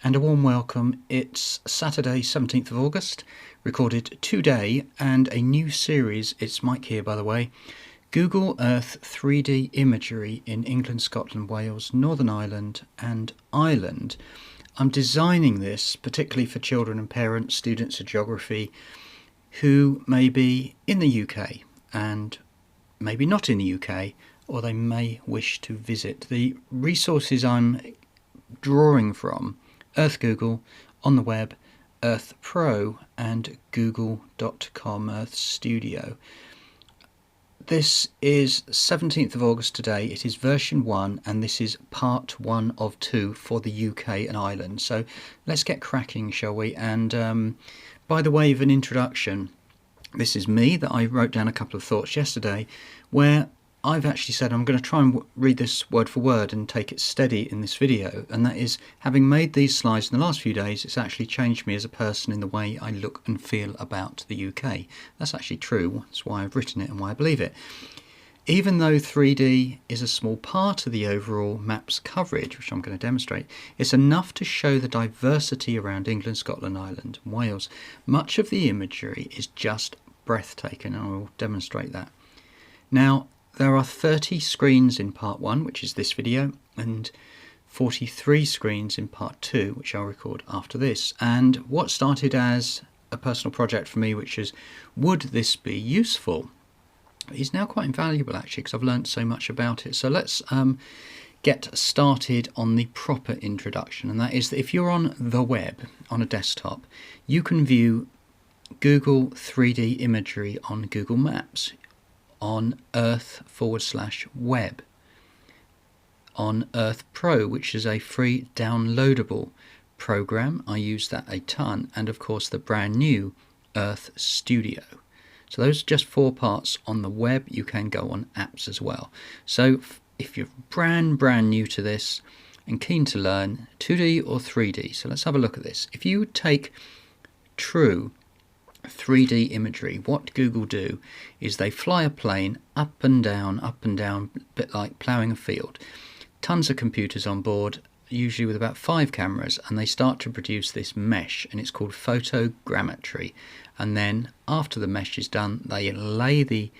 and a warm welcome. It's Saturday 17th of August, recorded today, and a new series. It's Mike here, by the way. Google Earth 3D imagery in England, Scotland, Wales, Northern Ireland and Ireland. I'm designing this particularly for children and parents, students of geography, who may be in the UK and maybe not in the UK, or they may wish to visit. The resources I'm drawing from: Earth Google, on the web, Earth Pro and google.com Earth Studio. This is 17th of August today. It is version 1 and this is part 1 of 2 for the UK and Ireland. So let's get cracking, shall we? And by the way of an introduction, this is me, that I wrote down a couple of thoughts yesterday where I've actually said I'm going to try and read this word for word and take it steady in this video, and that is, having made these slides in the last few days, it's actually changed me as a person in the way I look and feel about the UK. That's actually true. That's why I've written it and why I believe it. Even though 3D is a small part of the overall map's coverage, which I'm going to demonstrate, it's enough to show the diversity around England, Scotland, Ireland and Wales. Much of the imagery is just breathtaking, and I will demonstrate that. Now, there are 30 screens in part 1, which is this video, and 43 screens in part 2, which I'll record after this. And what started as a personal project for me, which is, would this be useful, is now quite invaluable actually, because I've learned so much about it. So let's get started on the proper introduction, and that is that if you're on the web, on a desktop, you can view Google 3D imagery on Google Maps, on Earth/web, on Earth Pro, which is a free downloadable program. I use that a ton, and of course the brand new Earth Studio. So those are just 4 parts on the web. You can go on apps as well. So if you're brand new to this and keen to learn 2D or 3D, so let's have a look at this. If you take true 3D imagery, what Google do is they fly a plane up and down, a bit like ploughing a field. Tons of computers on board, usually with about 5 cameras, and they start to produce this mesh, and it's called photogrammetry. And then after the mesh is done, they lay the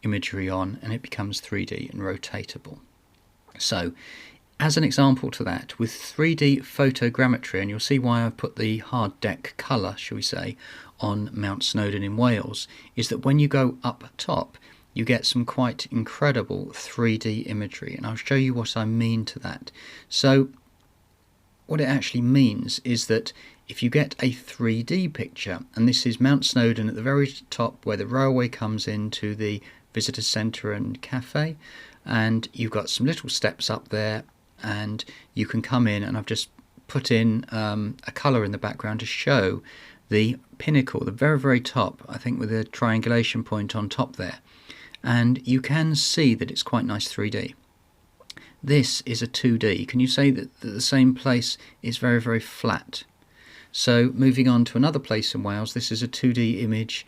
imagery on and it becomes 3D and rotatable. So as an example to that, with 3D photogrammetry, and you'll see why I put the hard deck colour, shall we say, on Mount Snowdon in Wales, is that when you go up top, you get some quite incredible 3D imagery, and I'll show you what I mean to that. So what it actually means is that if you get a 3D picture, and this is Mount Snowdon at the very top where the railway comes into the visitor centre and cafe, and you've got some little steps up there, and you can come in, and I've just put in a colour in the background to show the pinnacle, the very top, I think with a triangulation point on top there, and you can see that it's quite nice 3D. This is a 2D. Can you say that the same place is very flat? So moving on to another place in Wales, this is a 2D image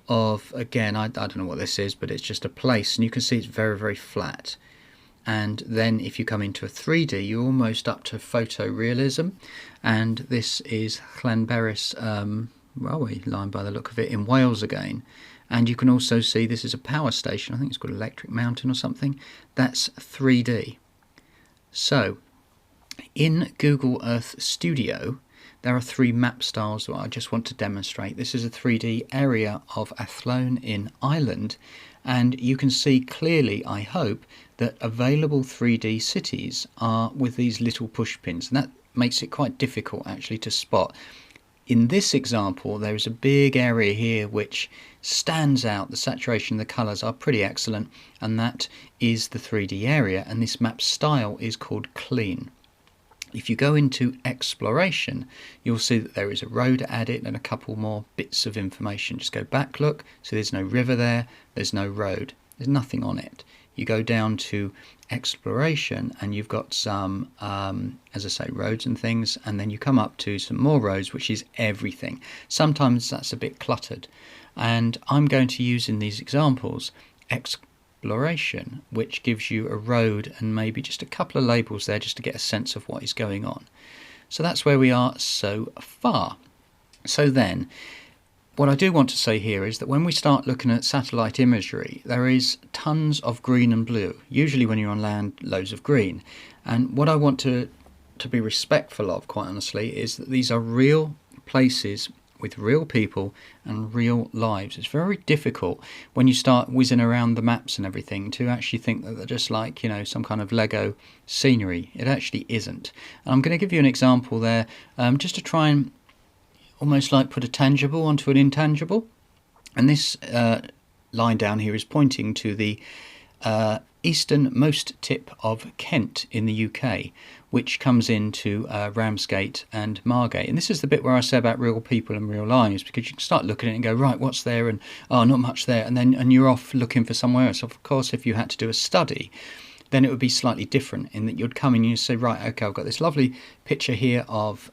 of, again, I don't know what this is, but it's just a place, and you can see it's very flat. And then if you come into a 3D, you're almost up to photorealism, and this is Llanberis railway line by the look of it in Wales again. And you can also see this is a power station, I think it's called Electric Mountain or something. That's 3D. So in Google Earth Studio, there are 3 map styles that I just want to demonstrate. This is a 3D area of Athlone in Ireland, and you can see clearly, I hope, that available 3D cities are with these little push pins, and that makes it quite difficult actually to spot. In this example, there is a big area here which stands out. The saturation, the colours are pretty excellent, and that is the 3D area, and this map style is called clean. If you go into exploration, you'll see that there is a road added and a couple more bits of information. Just go back, look, so there's no river there, there's no road, there's nothing on it. You go down to exploration and you've got some, as I say, roads and things, and then you come up to some more roads, which is everything. Sometimes that's a bit cluttered, and I'm going to use in these examples exploration, which gives you a road and maybe just a couple of labels there just to get a sense of what is going on. So that's where we are so far. So then, what I do want to say here is that when we start looking at satellite imagery, there is tons of green and blue. Usually when you're on land, loads of green. And what I want to be respectful of, quite honestly, is that these are real places with real people and real lives. It's very difficult when you start whizzing around the maps and everything to actually think that they're just like, some kind of Lego scenery. It actually isn't. And I'm going to give you an example there, just to try and almost like put a tangible onto an intangible. And this line down here is pointing to the easternmost tip of Kent in the UK, which comes into Ramsgate and Margate. And this is the bit where I say about real people and real lives, because you can start looking at it and go, right, what's there? And oh, not much there. And you're off looking for somewhere else. Of course, if you had to do a study, then it would be slightly different in that you'd come in and you'd say, right, okay, I've got this lovely picture here of,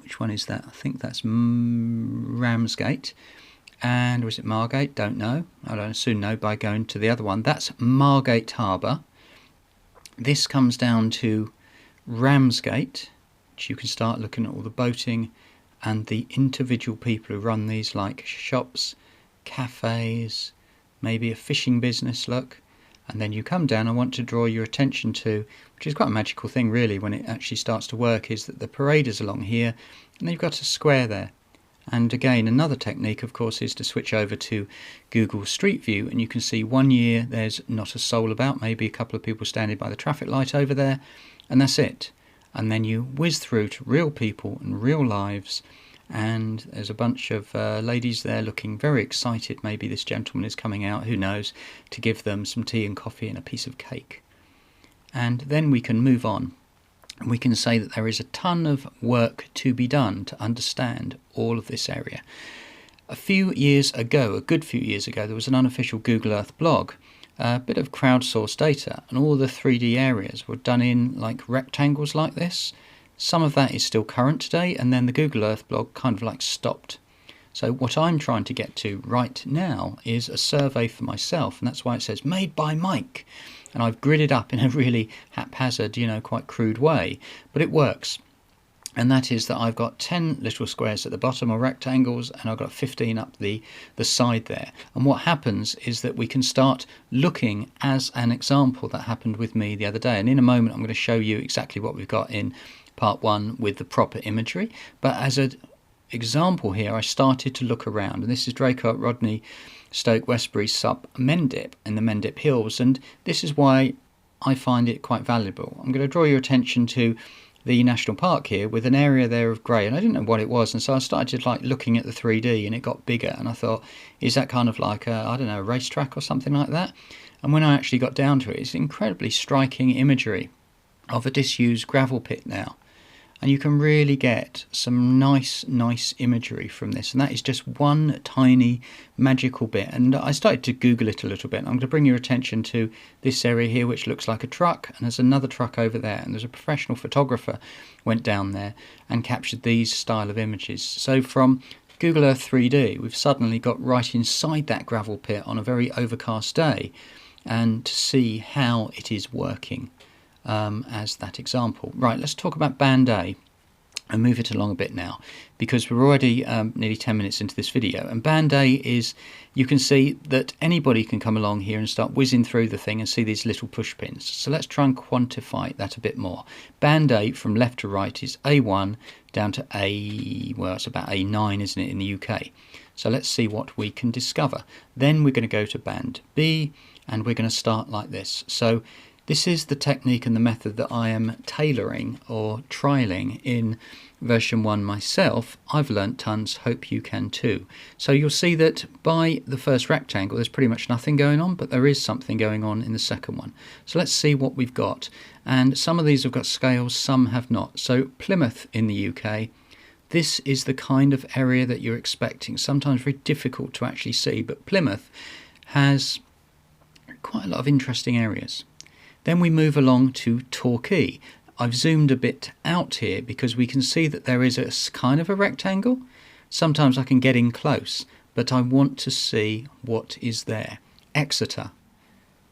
which one is that? I think that's Ramsgate. And was it Margate? Don't know. I'll soon know by going to the other one. That's Margate Harbour. This comes down to Ramsgate, which you can start looking at all the boating and the individual people who run these, like shops, cafes, maybe a fishing business, look. And then you come down. I want to draw your attention to, which is quite a magical thing really when it actually starts to work, is that the parade is along here and then you've got a square there. And again, another technique, of course, is to switch over to Google Street View, and you can see one year there's not a soul about, maybe a couple of people standing by the traffic light over there, and that's it. And then you whiz through to real people and real lives, and there's a bunch of ladies there looking very excited. Maybe this gentleman is coming out, who knows, to give them some tea and coffee and a piece of cake. And then we can move on. We can say that there is a ton of work to be done to understand all of this area. A few years ago, a good few years ago, there was an unofficial Google Earth blog, a bit of crowdsourced data, and all the 3D areas were done in like rectangles like this. Some of that is still current today, and then the Google Earth blog kind of like stopped. So what I'm trying to get to right now is a survey for myself, and that's why it says made by Mike. And I've gridded up in a really haphazard, quite crude way, but it works. And that is that I've got 10 little squares at the bottom, or rectangles, and I've got 15 up the side there. And what happens is that we can start looking as an example that happened with me the other day. And in a moment, I'm going to show you exactly what we've got in part 1 with the proper imagery. But as an example here, I started to look around. And this is Draycott, Rodney, Stoke, Westbury, sub Mendip in the Mendip Hills, and this is why I find it quite valuable. I'm going to draw your attention to the national park here with an area there of grey, and I didn't know what it was, and so I started like looking at the 3D, and it got bigger, and I thought, is that kind of like a racetrack or something like that? And when I actually got down to it, it's incredibly striking imagery of a disused gravel pit now. And you can really get some nice imagery from this. And that is just one tiny magical bit. And I started to Google it a little bit. I'm going to bring your attention to this area here, which looks like a truck. And there's another truck over there. And there's a professional photographer went down there and captured these style of images. So from Google Earth 3D, we've suddenly got right inside that gravel pit on a very overcast day. And to see how it is working. As that example. Right, let's talk about Band A and move it along a bit now, because we're already nearly 10 minutes into this video, and Band A is, you can see that anybody can come along here and start whizzing through the thing and see these little push pins. So let's try and quantify that a bit more. Band A from left to right is A1 down to it's about A9, isn't it, in the UK. So let's see what we can discover. Then we're going to go to Band B, and we're going to start like this. So this is the technique and the method that I am tailoring or trialing in version 1 myself. I've learnt tons, hope you can too. So you'll see that by the first rectangle there's pretty much nothing going on, but there is something going on in the second one. So let's see what we've got. And some of these have got scales, some have not. So Plymouth in the UK, this is the kind of area that you're expecting. Sometimes very difficult to actually see, but Plymouth has quite a lot of interesting areas. Then we move along to Torquay. I've zoomed a bit out here because we can see that there is a kind of a rectangle. Sometimes I can get in close, but I want to see what is there. Exeter.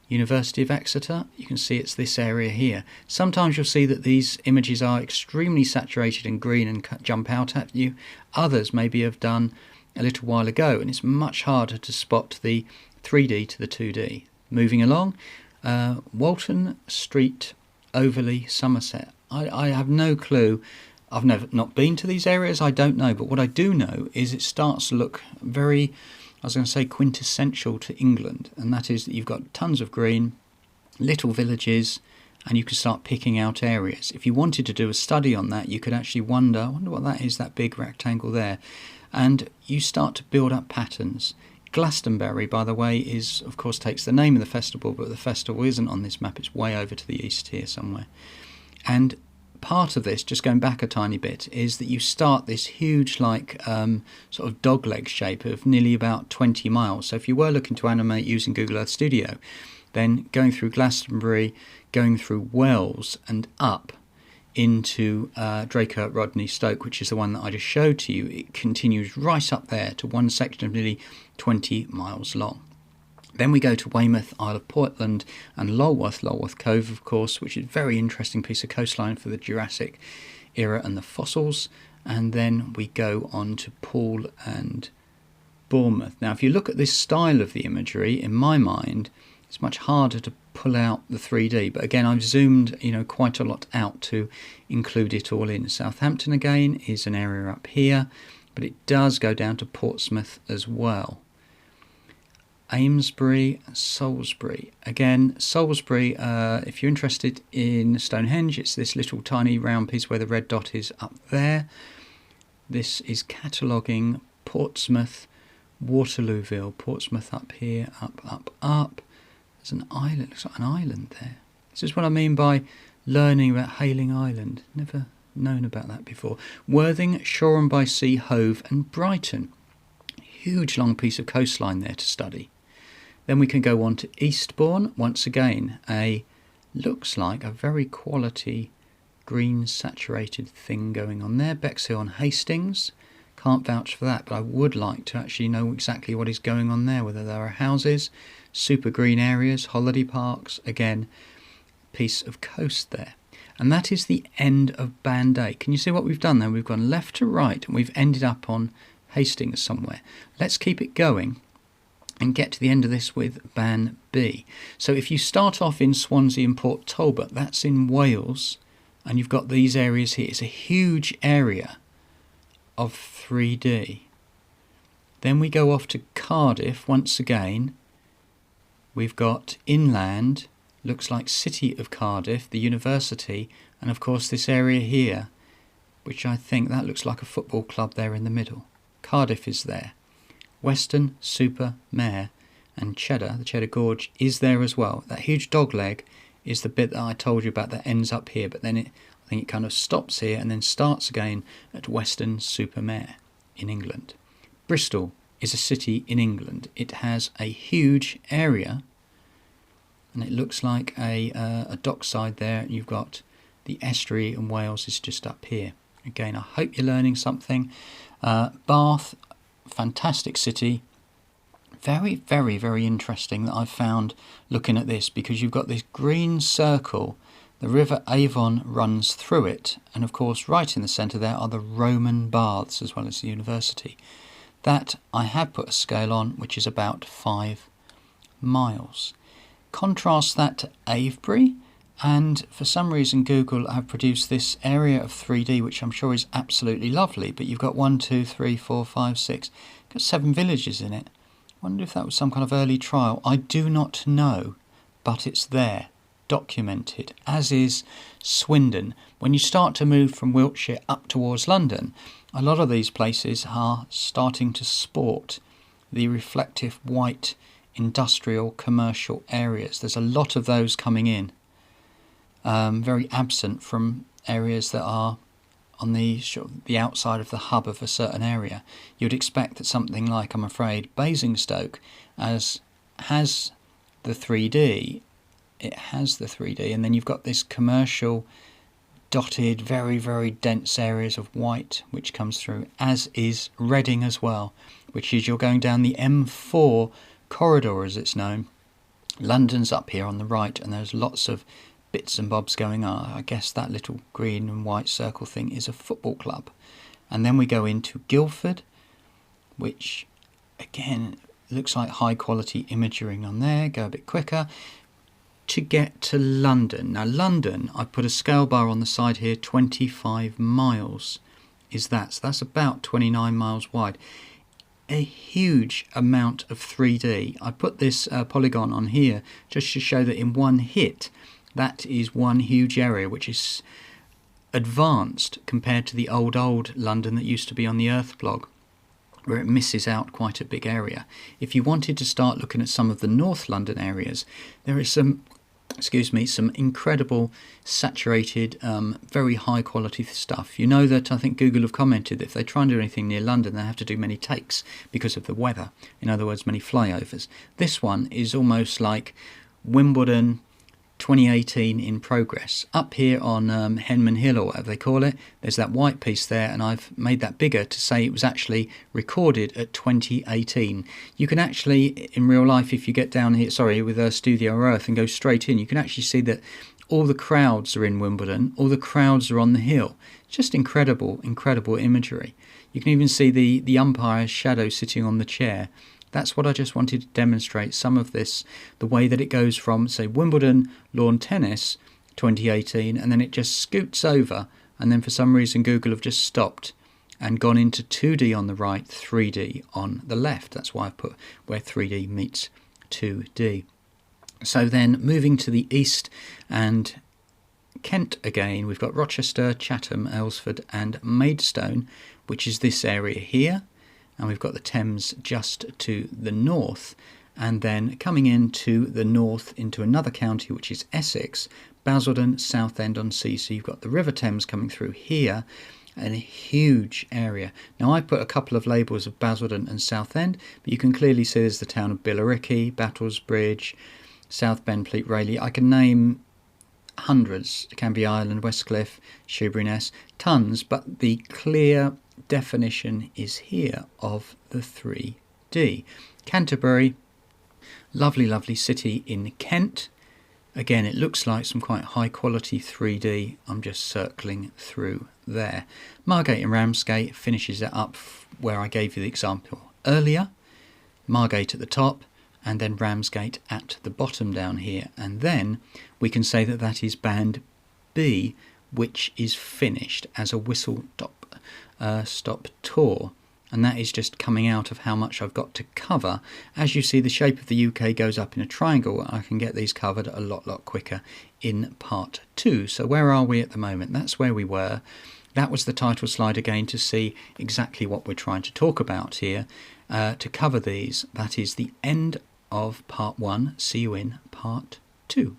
University of Exeter, you can see it's this area here. Sometimes you'll see that these images are extremely saturated in green and jump out at you. Others maybe have done a little while ago, and it's much harder to spot the 3D to the 2D. Moving along, Walton Street, Overley, Somerset. I have no clue. I've not been to these areas, I don't know, but what I do know is it starts to look very, I was going to say, quintessential to England, and that is that you've got tons of green, little villages, and you can start picking out areas. If you wanted to do a study on that, you could actually I wonder what that is, that big rectangle there, and you start to build up patterns. Glastonbury, by the way, is, of course, takes the name of the festival, but the festival isn't on this map, it's way over to the east here somewhere. And part of this, just going back a tiny bit, is that you start this huge sort of dogleg shape of nearly about 20 miles. So if you were looking to animate using Google Earth Studio, then going through Glastonbury, going through Wells and up into Draycote, Rodney, Stoke, which is the one that I just showed to you, it continues right up there to one section of nearly 20 miles long. Then we go to Weymouth, Isle of Portland, and Lulworth Cove, of course, which is a very interesting piece of coastline for the Jurassic era and the fossils. And then we go on to Poole and Bournemouth. Now, if you look at this style of the imagery, in my mind, it's much harder to pull out the 3D. But again, I've zoomed, quite a lot out to include it all in. Southampton, again, is an area up here, but it does go down to Portsmouth as well. Amesbury, Salisbury. Again, Salisbury, if you're interested in Stonehenge, it's this little tiny round piece where the red dot is up there. This is cataloguing Portsmouth, Waterlooville, Portsmouth up here, up. There's an island, looks like an island there. This is what I mean by learning about Hayling Island. Never known about that before. Worthing, Shoreham-by-Sea, Hove and Brighton. Huge long piece of coastline there to study. Then we can go on to Eastbourne. Once again, looks like a very quality green saturated thing going on there. Bexhill and Hastings. Can't vouch for that, but I would like to actually know exactly what is going on there, whether there are houses, super green areas, holiday parks. Again, piece of coast there. And that is the end of Band A. Can you see what we've done there? We've gone left to right and we've ended up on Hastings somewhere. Let's keep it going and get to the end of this with Ban B. So if you start off in Swansea and Port Talbot, that's in Wales, and you've got these areas here. It's a huge area of 3D. Then we go off to Cardiff once again. We've got inland, looks like City of Cardiff, the university, and of course this area here, which I think that looks like a football club there in the middle. Cardiff is there. Weston-super-Mare and Cheddar, the Cheddar Gorge, is there as well. That huge dogleg is the bit that I told you about that ends up here, but then I think it kind of stops here and then starts again at Weston-super-Mare in England. Bristol is a city in England. It has a huge area, and it looks like a dockside there, and you've got the estuary, and Wales is just up here. Again, I hope you're learning something. Bath, fantastic city. Very, very, very interesting that I've found looking at this, because you've got this green circle. The River Avon runs through it, and of course right in the centre there are the Roman baths as well as the university. That I have put a scale on, which is about 5 miles. Contrast that to Avebury, and for some reason Google have produced this area of 3D, which I'm sure is absolutely lovely, but you've got 1, 2, 3, 4, 5, 6, got 7 villages in it. I wonder if that was some kind of early trial. I do not know, but it's there, documented, as is Swindon. When you start to move from Wiltshire up towards London, a lot of these places are starting to sport the reflective white industrial commercial areas. There's a lot of those coming in, very absent from areas that are on the outside of the hub of a certain area. You'd expect that something like, I'm afraid, Basingstoke has the 3D. It has the 3D, and then you've got this commercial dotted, very, very dense areas of white which comes through, as is Reading as well, which is you're going down the M4 corridor as it's known, London's up here on the right, and there's lots of bits and bobs going on. I guess that little green and white circle thing is a football club. And then we go into Guildford, which again looks like high quality imagery on there. Go a bit quicker to get to London. Now London, I put a scale bar on the side here, 25 miles is that. So that's about 29 miles wide. A huge amount of 3D. I put this polygon on here just to show that in one hit, that is one huge area, which is advanced compared to the old London that used to be on the Earth blog, where it misses out quite a big area. If you wanted to start looking at some of the North London areas, there is some incredible saturated, very high quality stuff. You know that I think Google have commented that if they try and do anything near London, they have to do many takes because of the weather. In other words, many flyovers. This one is almost like Wimbledon 2018 in progress. Up here on Henman Hill, or whatever they call it, there's that white piece there, and I've made that bigger to say it was actually recorded at 2018. You can actually, in real life, if you get down here, with Studio Earth and go straight in, you can actually see that all the crowds are in Wimbledon, all the crowds are on the hill. Just incredible imagery. You can even see the umpire's shadow sitting on the chair. That's what I just wanted to demonstrate, some of this, the way that it goes from, say, Wimbledon lawn tennis 2018, and then it just scoots over, and then for some reason Google have just stopped and gone into 2D on the right, 3D on the left. That's why I've put where 3D meets 2D. So then moving to the east and Kent again, we've got Rochester, Chatham, Aylesford and Maidstone, which is this area here. And we've got the Thames just to the north, and then coming into the north into another county, which is Essex, Basildon, Southend-on-Sea. So you've got the River Thames coming through here, and a huge area. Now I put a couple of labels of Basildon and Southend, but you can clearly see there's the town of Billericay, Battlesbridge, South Bend, Fleet Rayleigh. I can name hundreds, Canby Island, Westcliff, Shoebury-Ness, tons, but the clear definition is here of the 3D. Canterbury, lovely city in Kent. Again, it looks like some quite high quality 3D. I'm just circling through there. Margate and Ramsgate finishes it up where I gave you the example earlier. Margate at the top, and then Ramsgate at the bottom down here. And then we can say that that is band B, which is finished as a whistle stop tour, and that is just coming out of how much I've got to cover. As you see, the shape of the UK goes up in a triangle. I can get these covered a lot quicker in part 2. So where are we at the moment? That's where we were. That was the title slide again to see exactly what we're trying to talk about here. To cover these, that is the end of part 1. See you in part 2.